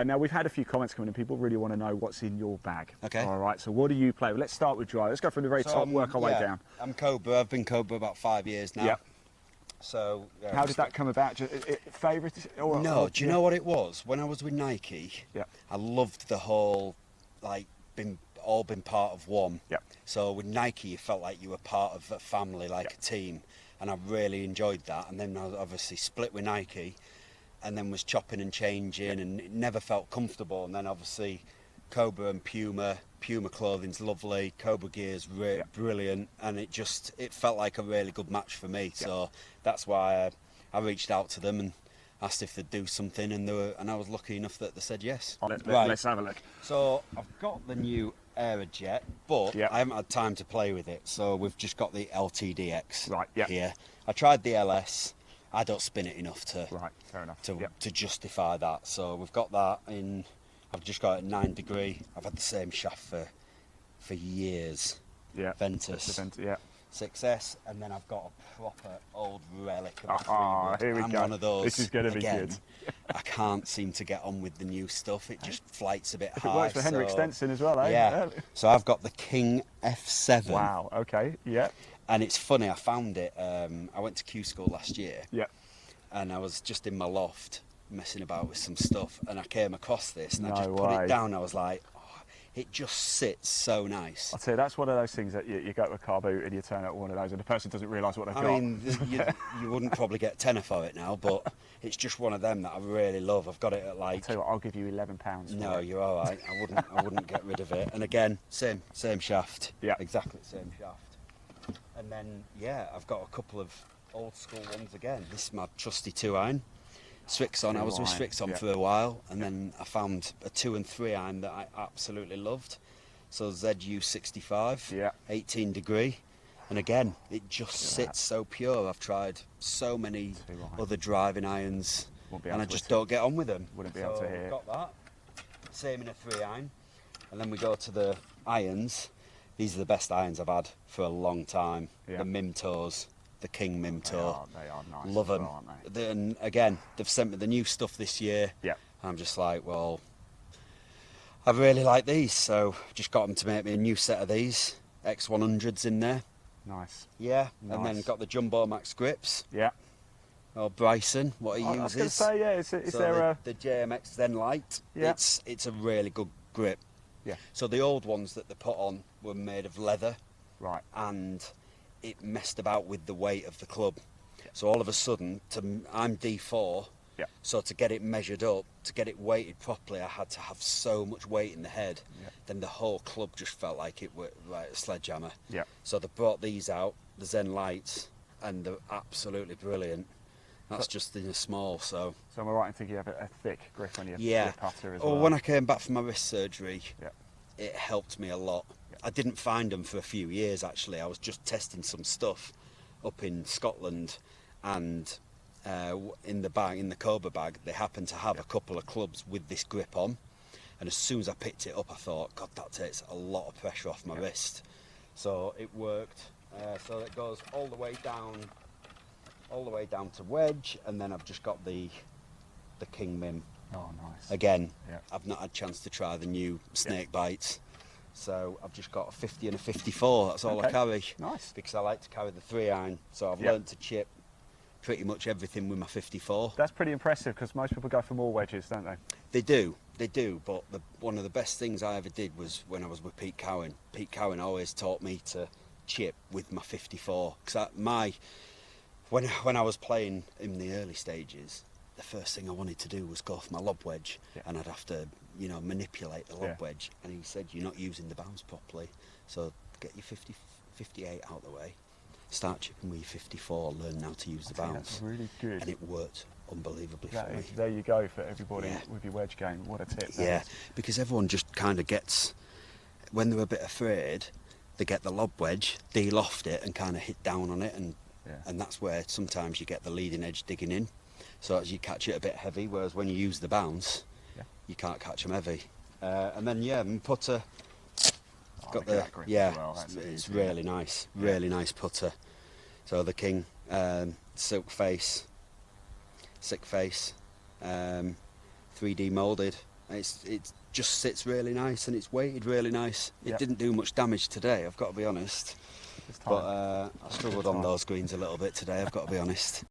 Now, we've had a few comments coming in. People really want to know what's in your bag. Okay. All right, so what do you play? Well, let's start with dry. Let's go from the very top, work our way down. I'm Cobra. I've been Cobra about 5 years now. Yep. So how did that come about? Favourite? No, do you know what it was? When I was with Nike, Yep. I loved the whole, like, been part of one. Yep. So with Nike, you felt like you were part of a family, like a team, and I really enjoyed that. And then I obviously split with Nike, and then was chopping and changing, and it never felt comfortable. And then obviously Cobra and Puma clothing's lovely, Cobra gear's brilliant, and it felt like a really good match for me. So that's why I reached out to them and asked if they'd do something, and I was lucky enough that they said yes. Let's have a look. So I've got the new Aerojet, but I haven't had time to play with it, so we've just got the LTDX here. I tried the LS. I don't spin it enough to fair enough. to justify that. So we've got that in. I've just got it 9 degree. I've had the same shaft for years. Yeah. Ventus. 6S, and then I've got a proper old relic of a 3-wood. Here we I'm go. one of those. This is going to be good. I can't seem to get on with the new stuff. It just flights a bit high. It works for Henrik Stenson as well, eh? Yeah. So I've got the King F7. Wow. Okay. Yeah. And it's funny. I found it. I went to Q school last year. Yeah. And I was just in my loft messing about with some stuff, and I came across this, and I just put way. it down. I was like, oh, it just sits so nice. I'll tell you, that's one of those things that you go to a car boot and you turn up one of those, and the person doesn't realise what they've got. I mean, you wouldn't probably get tenner for it now, but it's just one of them that I really love. I've got it at like. I'll tell you what, I'll give you £11. No, you're all right. I wouldn't get rid of it. And again, same shaft. Yeah. Exactly the same shaft. And then I've got a couple of old school ones again. This is my trusty 2-iron. Swixon. I was with Swixon for a while, and then I found a 2 and 3 iron that I absolutely loved. So ZU65, 18 degree, and again, it just sits so pure. I've tried so many other driving irons, and I just don't get on with them. Wouldn't be able to hear. Got that. Same in a 3 iron, and then we go to the irons. These are the best irons I've had for a long time. The Mimtos. The King Mimto. They are nice. Love them. Aren't they? And again, they've sent me the new stuff this year. Yeah. I'm just like, well, I really like these, so just got them to make me a new set of these X100s in there. Nice. Yeah. Nice. And then got the Jumbo Max grips. Yeah. Or Bryson, what he uses. I was going to say, is there the JMX Zen Light? Yeah. It's a really good grip. Yeah. So the old ones that they put on were made of leather. Right. And it messed about with the weight of the club. So all of a sudden, I'm D4, so to get it measured up, to get it weighted properly, I had to have so much weight in the head. Then the whole club just felt like it was like a sledgehammer. So they brought these out, the Zen Lights, and they're absolutely brilliant. That's just in a small, so... So am I right in thinking you have a thick grip on your putter as well? well? When I came back from my wrist surgery, it helped me a lot. I didn't find them for a few years, actually. I was just testing some stuff up in Scotland, and in the Cobra bag, they happened to have a couple of clubs with this grip on. And as soon as I picked it up, I thought, God, that takes a lot of pressure off my wrist. So it worked. So it goes all the way down to wedge, and then I've just got the King Mim. Oh, nice. Again, I've not had a chance to try the new snake bites. So I've just got a 50 and a 54, that's all I carry. Nice. Because I like to carry the 3-iron, so I've learned to chip pretty much everything with my 54. That's pretty impressive, because most people go for more wedges, don't they? They do, but one of the best things I ever did was when I was with Pete Cowan. Pete Cowan always taught me to chip with my 54. Because when I was playing in the early stages, the first thing I wanted to do was go for my lob wedge, and I'd have to manipulate the lob wedge, and he said, you're not using the bounce properly, so get your 58 out the way, start chipping with your 54, learn how to use the bounce. That's really good. And it worked unbelievably for me. There you go for everybody with your wedge game. What a tip. Because everyone just kind of gets, when they're a bit afraid, they get the lob wedge, de-loft it and kind of hit down on it, and that's where sometimes you get the leading edge digging in, so as you catch it a bit heavy, whereas when you use the bounce, you can't catch them heavy. And then putter, got the it's really nice, nice putter. So the King Sick face, 3D moulded, It just sits really nice and it's weighted really nice. It Yep. didn't do much damage today, I've got to be honest. This time. But I struggled on those greens a little bit today, I've got to be honest.